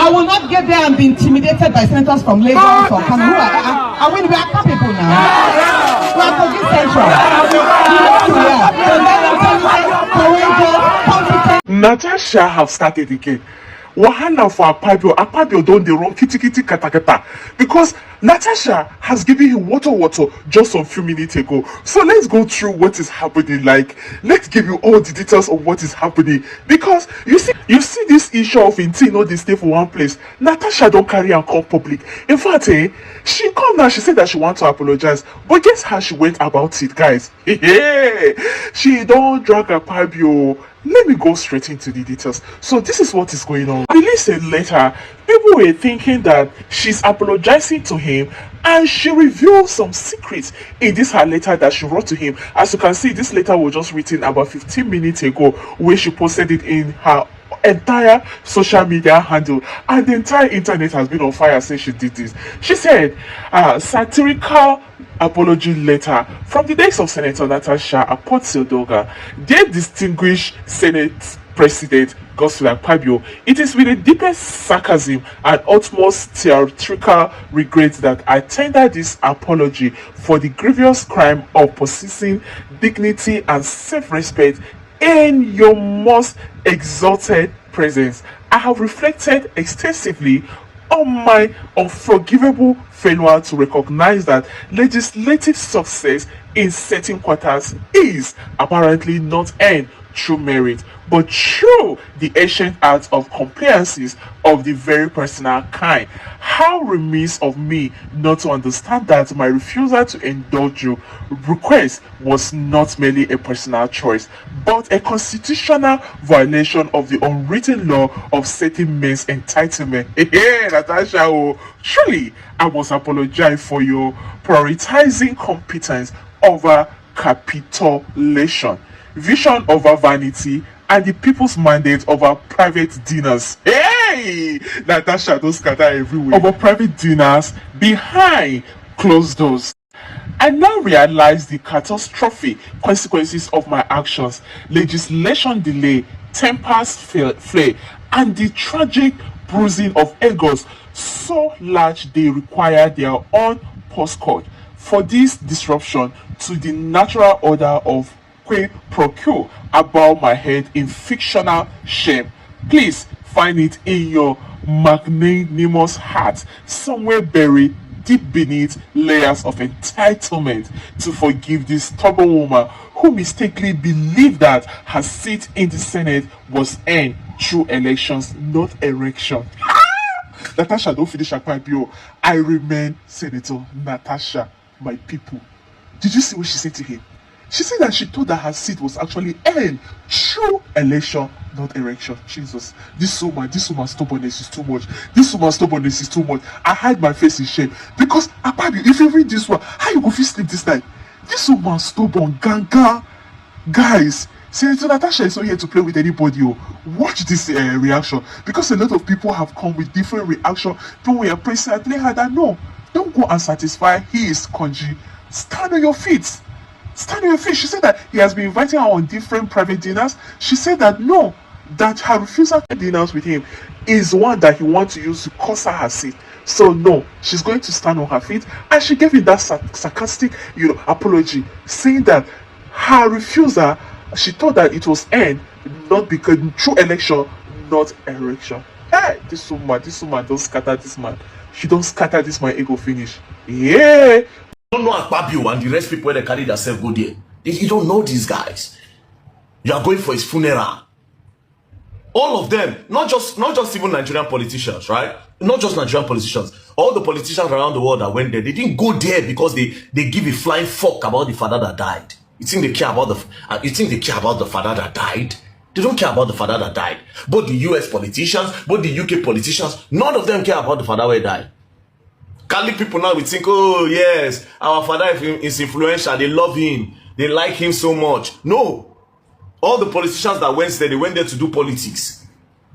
I will not get there and be intimidated by senators from Lagos or Cameroon. I will be Akpabio now. We are Kogi Central. You know who we are. So then intelligent, courageous, competent. Natasha have started again. Wahala for Akpabio don't the wrong kitty kata kata, because Natasha has given him water just some few minutes ago. So let's go through what is happening. Like, let's give you all the details of what is happening, because you see this issue of Intino they stay for one place. Natasha don't carry and come public. In fact, she come now, she said that she wants to apologize, but guess how she went about it, guys? She don't drag Akpabio. Let me go straight into the details. So this is what is going on. Released a letter. People were thinking that she's apologizing to him, and she revealed some secrets in this her letter that she wrote to him. As you can see, this letter was just written about 15 minutes ago, where she posted it in her entire social media handle, and the entire internet has been on fire since she did this. She said, satirical apology letter from the days of Senator Natasha Akpabio, dear distinguished Senate President Xual Akpabio, it is with the deepest sarcasm and utmost theatrical regret that I tender this apology for the grievous crime of possessing dignity and self-respect in your most exalted presence. I have reflected extensively on my unforgivable failure to recognize that legislative success in certain quarters is apparently not earned through merit, but through the ancient art of compliances of the very personal kind. How remiss of me not to understand that my refusal to indulge your request was not merely a personal choice, but a constitutional violation of the unwritten law of certain men's entitlement. Hey, Natasha, oh, truly, I must apologize for your prioritizing competence over capitulation, vision over vanity, and the people's mandate over private dinners. Hey, Natasha, those scatter everywhere. Over private dinners behind closed doors. I now realize the catastrophic consequences of my actions: legislation delay, tempers flare, and the tragic bruising of egos so large they require their own postcode for this disruption to the natural order of que pro quo about my head in fictional shame. Please find it in your magnanimous heart, somewhere buried deep beneath layers of entitlement, to forgive this stubborn woman who mistakenly believed that her seat in the Senate was earned through elections, not erection. Natasha, don't finish Akpabio. I remain Senator Natasha, my people. Did you see what she said to him? She said that she thought that her seat was actually earned through election, not erection. Jesus, this woman's stubbornness is too much. This woman's stubbornness is too much. I hide my face in shame, because Akpabio, if you read this one, how you go fit sleep this night? This woman's stubborn, ganga. Guys, Senator Natasha is not here to play with anybody. Watch this reaction, because a lot of people have come with different reaction. People were pressing and telling her that no, don't go and satisfy his congee. Stand on your feet. Stand on your feet. She said that he has been inviting her on different private dinners. She said that no, that her refusal to dinners with him is one that he wants to use to cost her seat. So no, she's going to stand on her feet, and she gave him that sarcastic, apology, saying that her refusal, she thought that it was earned, not because through election, not erection. Hey, this woman don't scatter this man. She don't scatter this man ego finish. Yeah. Don't know Akpabio and the rest people that carry themselves go there. You don't know these guys. You are going for his funeral. All of them, not just even Nigerian politicians, right? Not just Nigerian politicians. All the politicians around the world that went there, they didn't go there because they give a flying fuck about the father that died. You think they care about the father that died? They don't care about the father that died. Both the US politicians, both the UK politicians, none of them care about the father that died. Catholic people now will think, oh yes, our father is influential, they love him, they like him so much. No. All the politicians that went there, they went there to do politics.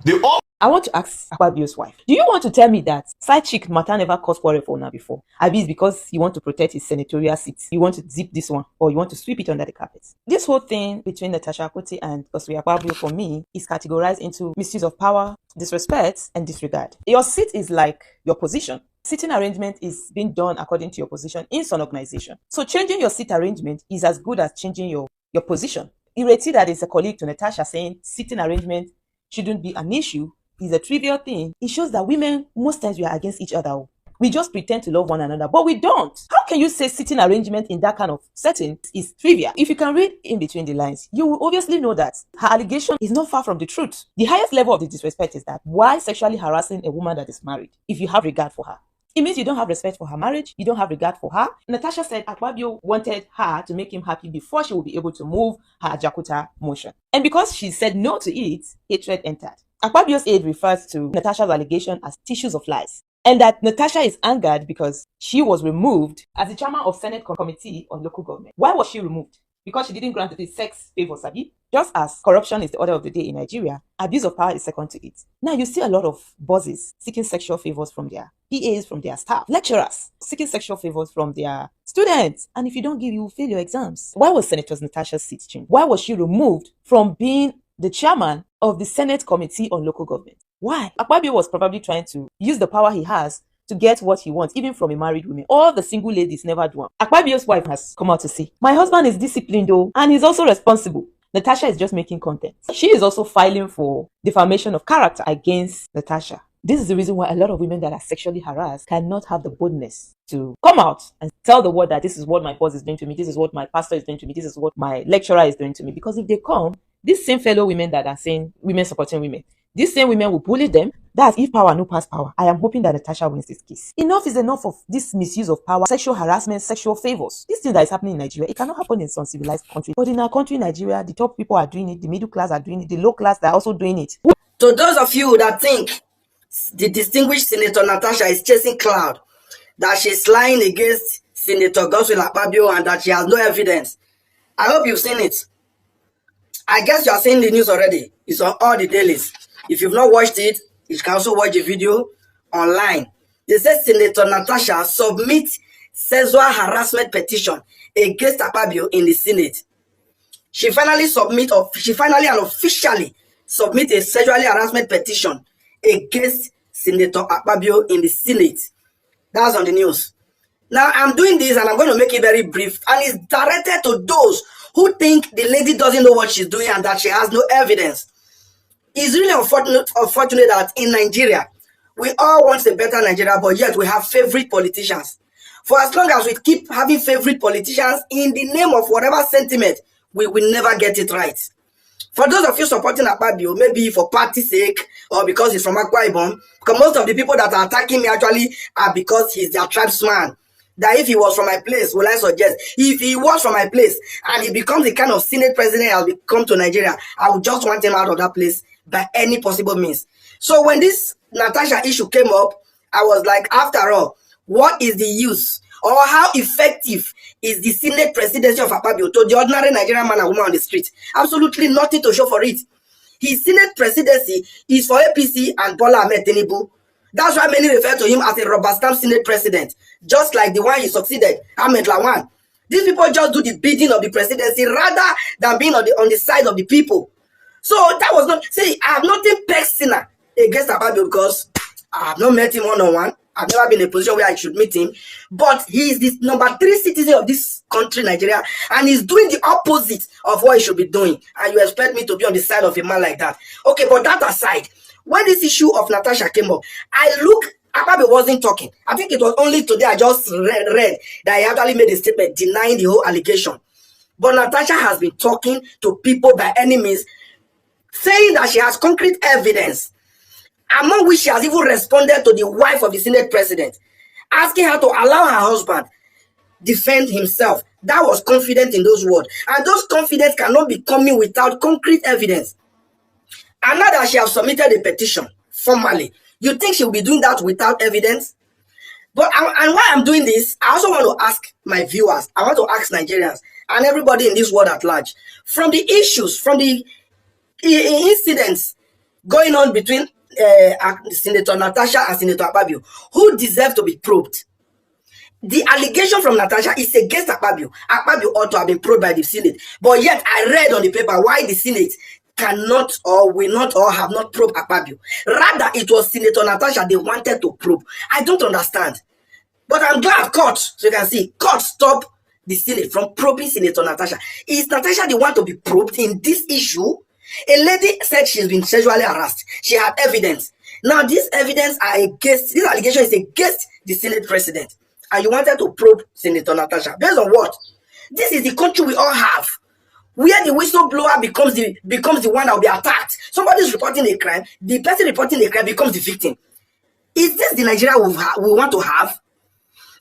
They all I want to ask Akpabio's wife, do you want to tell me that side chick matter never caused quarrel for una before? Abi it's because you want to protect his senatorial seat, you want to zip this one, or you want to sweep it under the carpet? This whole thing between Natasha Akpoti and Osiri Akpabio for me is categorized into misuse of power, disrespect, and disregard. Your seat is like your position. Seating arrangement is being done according to your position in some organization. So changing your seat arrangement is as good as changing your position. Ireti, that is a colleague to Natasha, saying seating arrangement shouldn't be an issue is a trivial thing. It shows that women, most times we are against each other. We just pretend to love one another, but we don't. How can you say sitting arrangement in that kind of setting is trivial? If you can read in between the lines, you will obviously know that her allegation is not far from the truth. The highest level of the disrespect is that why sexually harassing a woman that is married if you have regard for her? It means you don't have respect for her marriage. You don't have regard for her. Natasha said Akpabio wanted her to make him happy before she would be able to move her Jakarta motion. And because she said no to it, hatred entered. Akpabio's aide refers to Natasha's allegation as tissues of lies, and that Natasha is angered because she was removed as the chairman of Senate Committee on Local Government. Why was she removed? Because she didn't grant the sex favor, Sabi? Just as corruption is the order of the day in Nigeria, abuse of power is second to it. Now you see a lot of bosses seeking sexual favors from their PAs, from their staff, lecturers seeking sexual favors from their students. And if you don't give, you will fail your exams. Why was Senator Natasha's seat changed? Why was she removed from being the chairman of the Senate Committee on Local Government? Why? Akpabio was probably trying to use the power he has to get what he wants, even from a married woman. All the single ladies never do it. Akpabio's wife has come out to say, my husband is disciplined though, and he's also responsible. Natasha is just making content. She is also filing for defamation of character against Natasha. This is the reason why a lot of women that are sexually harassed cannot have the boldness to come out and tell the world that this is what my boss is doing to me, this is what my pastor is doing to me, this is what my lecturer is doing to me. Because if they come, these same fellow women that are saying women supporting women, these same women will bully them. That's if power no pass power. I am hoping that Natasha wins this case. Enough is enough of this misuse of power, sexual harassment, sexual favors. This thing that is happening in Nigeria, it cannot happen in some civilized countries. But in our country, Nigeria, the top people are doing it, the middle class are doing it, the low class are also doing it. To those of you that think the distinguished Senator Natasha is chasing cloud, that she's lying against Senator Xual Akpabio and that she has no evidence, I hope you've seen it. I guess you are seeing the news already. It's on all the dailies. If you've not watched it, you can also watch the video online. They said Senator Natasha submit sexual harassment petition against Akpabio in the Senate. She finally and officially submit a sexually harassment petition against Senator Akpabio in the Senate. That's on the news. Now, I'm doing this and I'm going to make it very brief, and it's directed to those who think the lady doesn't know what she's doing and that she has no evidence. It's really unfortunate that in Nigeria, we all want a better Nigeria, but yet we have favorite politicians. For as long as we keep having favorite politicians in the name of whatever sentiment, we will never get it right. For those of you supporting Akpabio, maybe for party's sake or because he's from Akwa Ibom, because most of the people that are attacking me actually are because he's their tribesman. That if he was from my place, will I suggest, if he was from my place and he becomes the kind of Senate president I'll become to Nigeria, I would just want him out of that place by any possible means. So when this Natasha issue came up, I was like, after all, what is the use or how effective is the Senate presidency of Akpabio to the ordinary Nigerian man and woman on the street? Absolutely nothing to show for it. His Senate presidency is for APC and Bola Ahmed Tinubu. That's why many refer to him as a rubber stamp Senate president, just like the one he succeeded, Ahmed Lawan. These people just do the bidding of the presidency rather than being on the side of the people. So that was not, see, I have nothing personal against Akpabio because I have not met him one-on-one. I've never been in a position where I should meet him. But he is the number 3 citizen of this country, Nigeria, and he's doing the opposite of what he should be doing. And you expect me to be on the side of a man like that. Okay, but that aside, when this issue of Natasha came up, Akpabio wasn't talking. I think it was only today I just read that he actually made a statement denying the whole allegation. But Natasha has been talking to people by any means, saying that she has concrete evidence, among which she has even responded to the wife of the Senate president, asking her to allow her husband defend himself. That was confident in those words. And those confidence cannot be coming without concrete evidence. And now that she has submitted a petition formally, you think she will be doing that without evidence? But and why I'm doing this, I also want to ask my viewers, I want to ask Nigerians and everybody in this world at large, from the issues, from the incidents going on between Senator Natasha and Senator Akpabio, who deserve to be probed. The allegation from Natasha is against Akpabio. Akpabio ought to have been probed by the Senate. But yet, I read on the paper why the Senate cannot or will not or have not probed Akpabio. Rather, it was Senator Natasha they wanted to probe. I don't understand. But I'm glad court, so you can see, court stopped the Senate from probing Senator Natasha. Is Natasha the one to be probed in this issue? A lady said she's been sexually harassed. She had evidence. Now, this evidence are against, this allegation is against the Senate president. And you wanted to probe Senator Natasha. Based on what? This is the country we all have, where the whistleblower becomes the one that will be attacked. Somebody's reporting a crime. The person reporting a crime becomes the victim. Is this the Nigeria we want to have?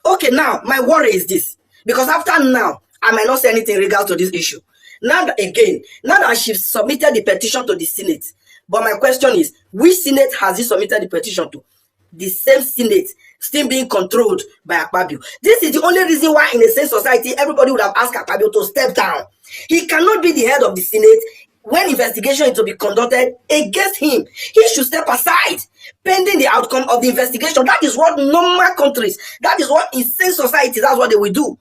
Okay, now, my worry is this. Because after now, I might not say anything in regards to this issue. Now that she's submitted the petition to the Senate, but my question is, which Senate has he submitted the petition to? The same Senate still being controlled by Akpabio. This is the only reason why in a sane society, everybody would have asked Akpabio to step down. He cannot be the head of the Senate when investigation is to be conducted against him. He should step aside pending the outcome of the investigation. That is what normal countries, that is what in sane society, that's what they will do.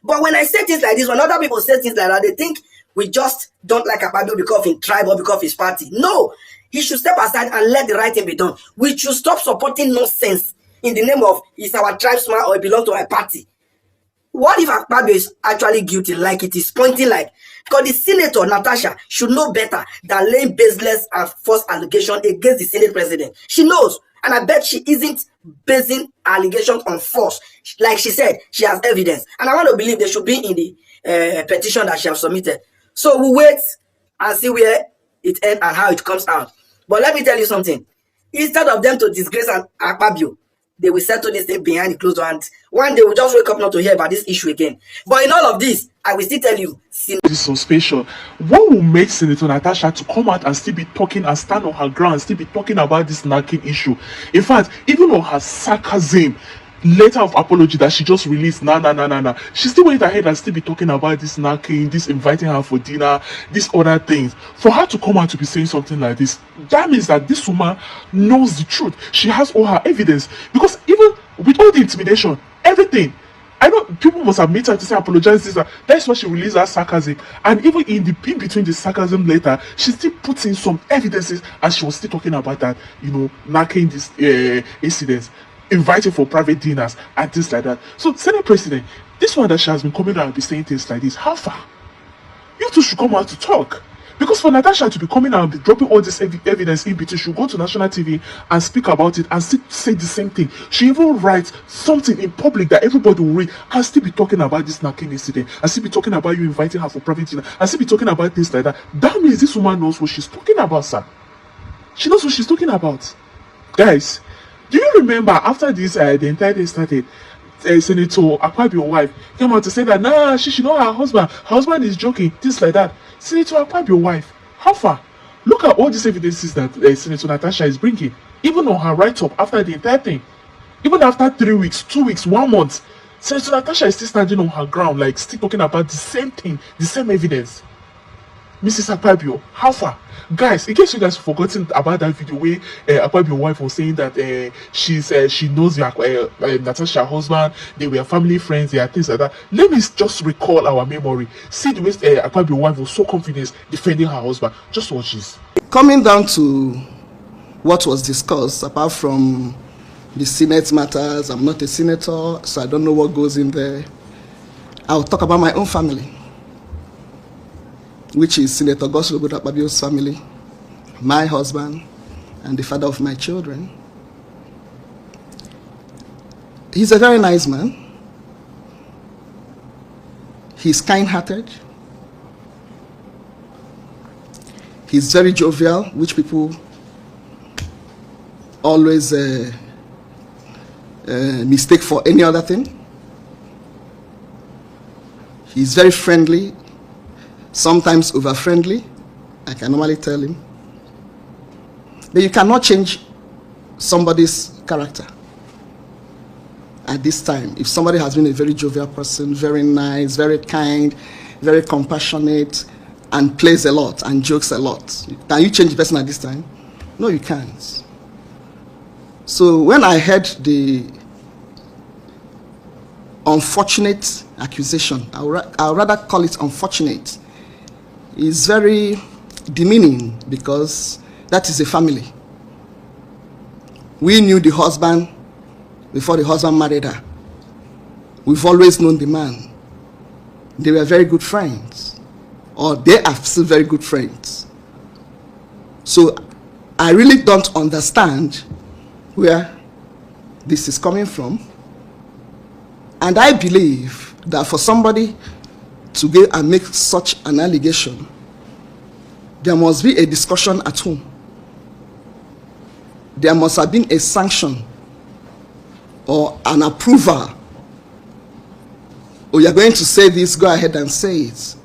But when I say things like this, when other people say things like that, they think we just don't like Akpabio because of his tribe or because of his party. No, he should step aside and let the right thing be done. We should stop supporting nonsense in the name of it's our tribesman or it belongs to my party. What if Akpabio is actually guilty, like it is pointing like? Because the Senator, Natasha, should know better than laying baseless and false allegation against the Senate president. She knows, and I bet she isn't basing allegations on false. Like she said, she has evidence. And I want to believe they should be in the petition that she has submitted. So we'll wait and see where it ends and how it comes out. But let me tell you something. Instead of them to disgrace Akpabio, they will settle this thing behind the closed door, and one day we'll just wake up not to hear about this issue again. But in all of this, I will still tell you. This suspicion. What will make Senator Natasha to come out and still be talking and stand on her ground and still be talking about this knacking issue? In fact, even on her sarcasm, letter of apology that she just released, she still went ahead and still be talking about this knacking, this inviting her for dinner, these other things. For her to come out to be saying something like this, that means that this woman knows the truth. She has all her evidence. Because even with all the intimidation, everything, I know people must have made her to say apologize. That's why she released her sarcasm. And even in between the sarcasm later, she still puts in some evidences, and she was still talking about that, knacking this incidents, inviting for private dinners and things like that. So, Senate President, this one that she has been coming out and be saying things like this, how far? You two should come out to talk. Because for Natasha to be coming out and be dropping all this evidence in between, she'll go to national TV and speak about it and still say the same thing. She even writes something in public that everybody will read and still be talking about this knacking incident, and still be talking about you inviting her for private dinner, and still be talking about things like that. That means this woman knows what she's talking about, sir. She knows what she's talking about. Guys, do you remember after this, the entire thing started, Senator Akpabio's wife came out to say that, she should know her husband. Her husband is joking, things like that. Senator Akpabio's wife, how far? Look at all these evidences that Senator Natasha is bringing. Even on her write-up after the entire thing. Even after 3 weeks, 2 weeks, 1 month, Senator Natasha is still standing on her ground, like still talking about the same thing, the same evidence. Mrs. Akpabio, how far? Guys, in case you guys have forgotten about that video where Akpabio's wife was saying that she knows Natasha's husband, they were family friends, they are things like that. Let me just recall our memory. See the way Akpabio's wife was so confident defending her husband. Just watch this. Coming down to what was discussed, apart from the Senate matters, I'm not a senator, so I don't know what goes in there. I'll talk about my own family, which is Senator Akpabio's family, my husband, and the father of my children. He's a very nice man. He's kind-hearted. He's very jovial, which people always mistake for any other thing. He's very friendly, sometimes over-friendly, I can normally tell him. But you cannot change somebody's character at this time. If somebody has been a very jovial person, very nice, very kind, very compassionate, and plays a lot and jokes a lot, can you change the person at this time? No, you can't. So when I heard the unfortunate accusation, I'll rather call it unfortunate, it's very demeaning because that is a family. We knew the husband before the husband married her. We've always known the man. They were very good friends, or they are still very good friends. So I really don't understand where this is coming from. And I believe that for somebody to go and make such an allegation, there must be a discussion at home. There must have been a sanction or an approval. Oh, you're going to say this, go ahead and say it.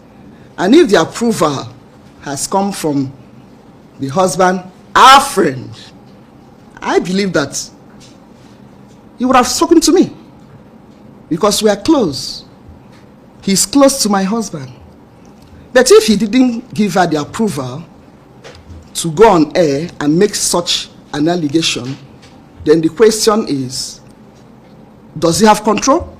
And if the approval has come from the husband, our friend, I believe that he would have spoken to me because we are close. He's close to my husband. But if he didn't give her the approval to go on air and make such an allegation, then the question is, does he have control?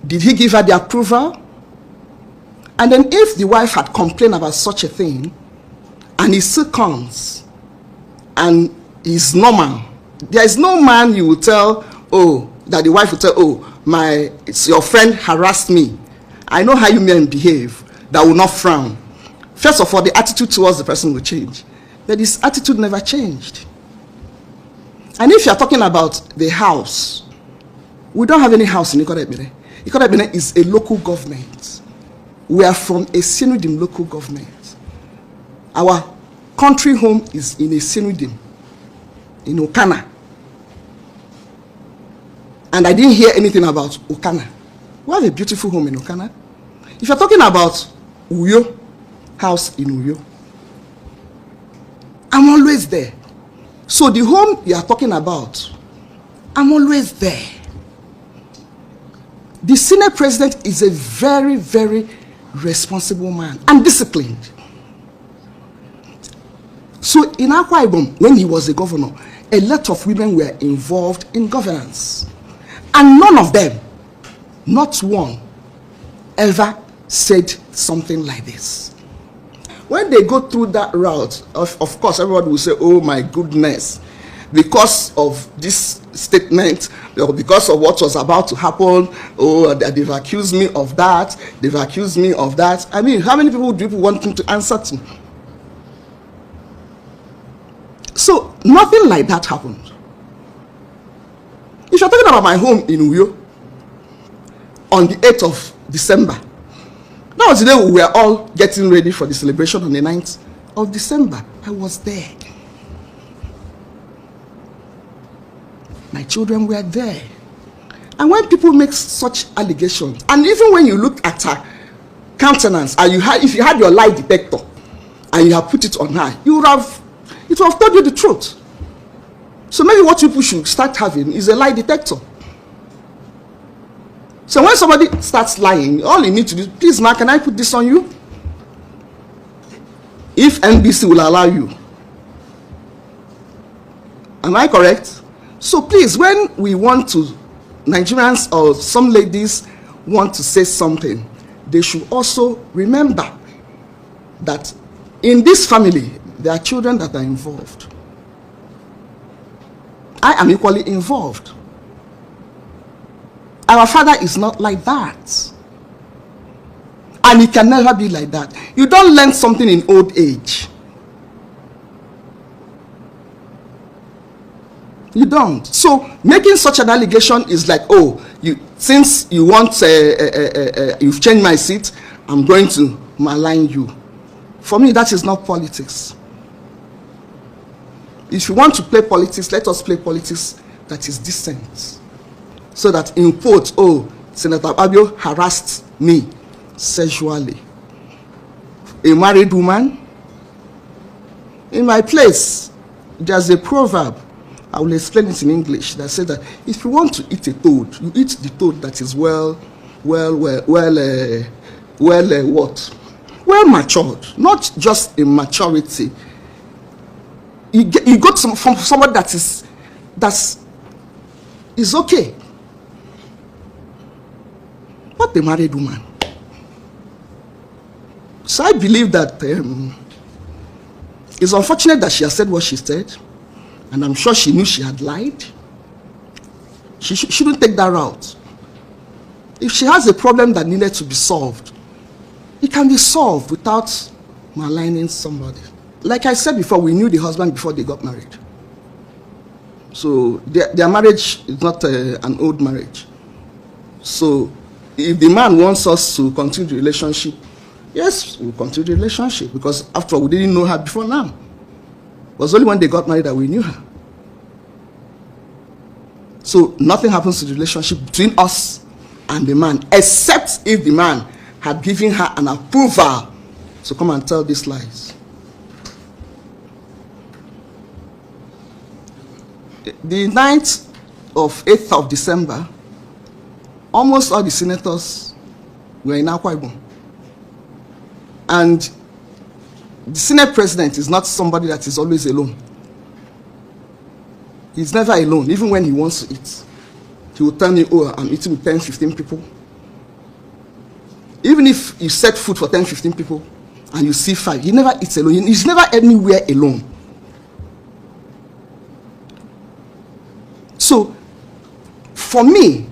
Did he give her the approval? And then if the wife had complained about such a thing, and he still comes, and is normal, there is no man you will tell, oh, that the wife will tell, oh, it's your friend harassed me. I know how you men behave, that will not frown. First of all, the attitude towards the person will change. But his attitude never changed. And if you are talking about the house, we don't have any house in Ikorebire. Ikorebire is a local government. We are from a Senudim local government. Our country home is in a Senudim, in Okana. And I didn't hear anything about Okana. We have a beautiful home in Okana. If you're talking about Uyo, house in Uyo, I'm always there. So the home you are talking about, I'm always there. The Senate president is a very, very responsible man and disciplined. So in Akwa Ibom, when he was a governor, a lot of women were involved in governance. And none of them, not one, ever said something like this. When they go through that route, of course, everybody will say, oh my goodness, because of this statement, or because of what was about to happen, oh, they've accused me of that, they've accused me of that. I mean, how many people do you want him to answer to? So, nothing like that happened. If you're talking about my home in Uyo, on the 8th of December, that was the day we were all getting ready for the celebration on the 9th of December. I was there. My children were there. And when people make such allegations, and even when you look at her countenance, and if you had your lie detector and you have put it on her, it would have told you the truth. So maybe what people should start having is a lie detector. So when somebody starts lying, all you need to do, please, ma, can I put this on you? If NBC will allow you. Am I correct? So please, when we want to, Nigerians or some ladies want to say something, they should also remember that in this family, there are children that are involved. I am equally involved. Our father is not like that. And he can never be like that. You don't learn something in old age. You don't. So making such an allegation is like, oh, since you want, you've changed my seat, I'm going to malign you. For me, that is not politics. If you want to play politics, let us play politics that is decent. So that in quote, oh, Senator Akpabio harassed me sexually. A married woman. In my place, there's a proverb, I will explain it in English, that says that if you want to eat a toad, you eat the toad that is well well matured, not just a maturity. You got from somebody that's okay, not a married woman. So I believe that it's unfortunate that she has said what she said, and I'm sure she knew she had lied. She shouldn't take that route. If she has a problem that needed to be solved, it can be solved without maligning somebody. Like I said before, we knew the husband before they got married. So their marriage is not an old marriage. So if the man wants us to continue the relationship, yes, we'll continue the relationship, because after all, we didn't know her before now. It was only when they got married that we knew her. So nothing happens to the relationship between us and the man, except if the man had given her an approval to come and tell these lies. The 8th of December, almost all the senators were in Akwa Ibom. And the Senate president is not somebody that is always alone. He's never alone, even when he wants to eat. He will tell me, oh, I'm eating with 10, 15 people. Even if you set food for 10, 15 people, and you see 5, he never eats alone. He's never anywhere alone. So, for me,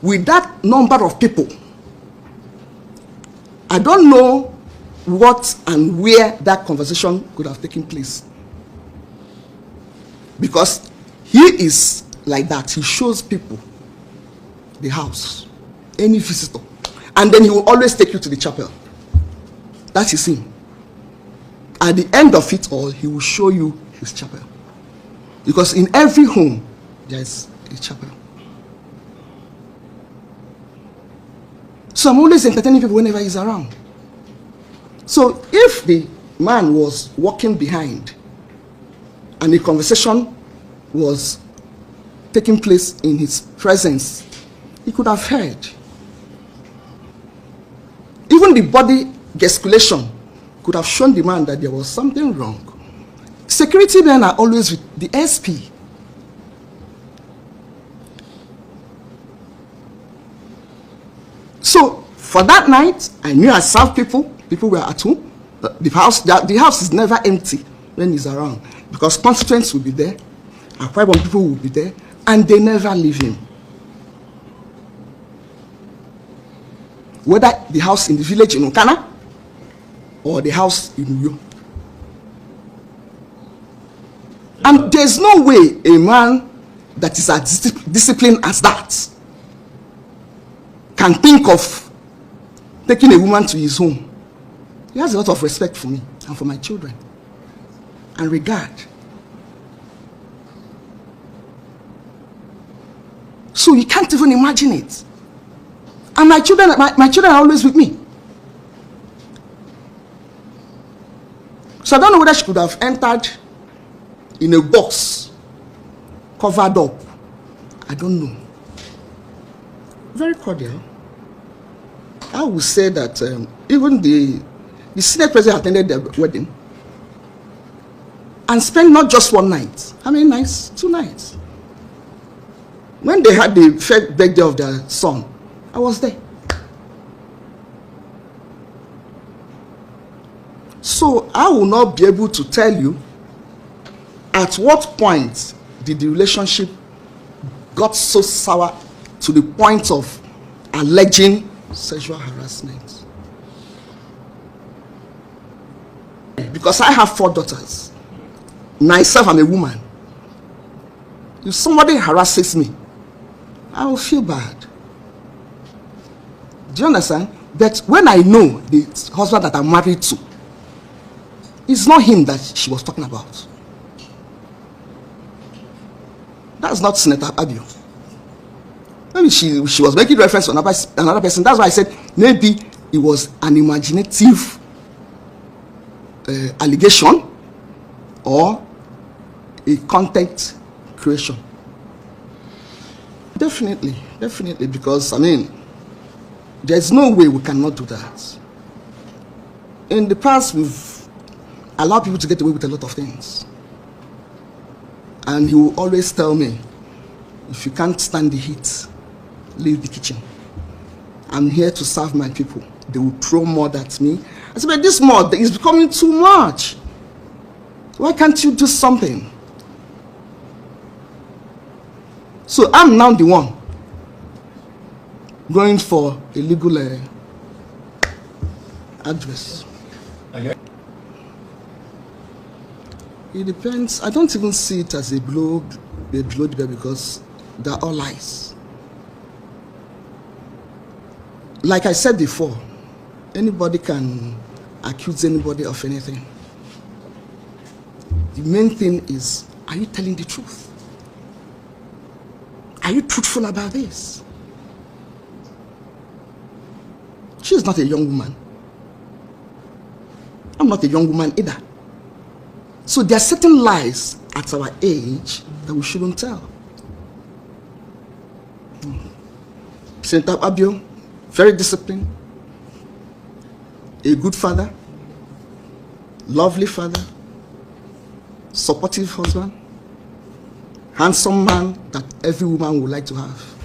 with that number of people, I don't know what and where that conversation could have taken place. Because he is like that. He shows people the house, any visitor. And then he will always take you to the chapel. That is him. At the end of it all, he will show you his chapel. Because in every home, there is a chapel. So I'm always entertaining people whenever he's around. So if the man was walking behind and the conversation was taking place in his presence, he could have heard. Even the body gesticulation could have shown the man that there was something wrong. Security men are always with the SP. So for that night, I knew I served people. People were at home. The house is never empty when he's around, because constituents will be there, Akwa Ibom people will be there, and they never leave him. Whether the house in the village in Okana or the house in Uyo. And there's no way a man that is as disciplined as that can think of taking a woman to his home. He has a lot of respect for me and for my children, and regard. So you can't even imagine it. And my children are always with me. So I don't know whether she could have entered in a box, covered up. I don't know. Very cordial. I would say that even the Senate president attended their wedding and spent not just one night. How many nights? 2 nights. When they had the first birthday of their son, I was there. So I will not be able to tell you at what point did the relationship got so sour to the point of alleging sexual harassment. Because I have 4 daughters. Myself, I'm a woman. If somebody harasses me, I will feel bad. Do you understand? But when I know the husband that I'm married to, it's not him that she was talking about. That's not Senator Akpabio. Maybe she was making reference to another person. That's why I said maybe it was an imaginative allegation or a content creation. Definitely, because I mean, there's no way we cannot do that. In the past, we've allowed people to get away with a lot of things. And he will always tell me, if you can't stand the heat, leave the kitchen. I'm here to serve my people. They will throw mud at me. I said, but this mud is becoming too much. Why can't you do something? So I'm now the one going for a legal address. Okay. It depends. I don't even see it as a blow the bell because they're all lies. Like I said before, anybody can accuse anybody of anything. The main thing is, are you telling the truth? Are you truthful about this? She is not a young woman. I'm not a young woman either. So there are certain lies at our age that we shouldn't tell. Senator Akpabio, very disciplined, a good father, lovely father, supportive husband, handsome man that every woman would like to have.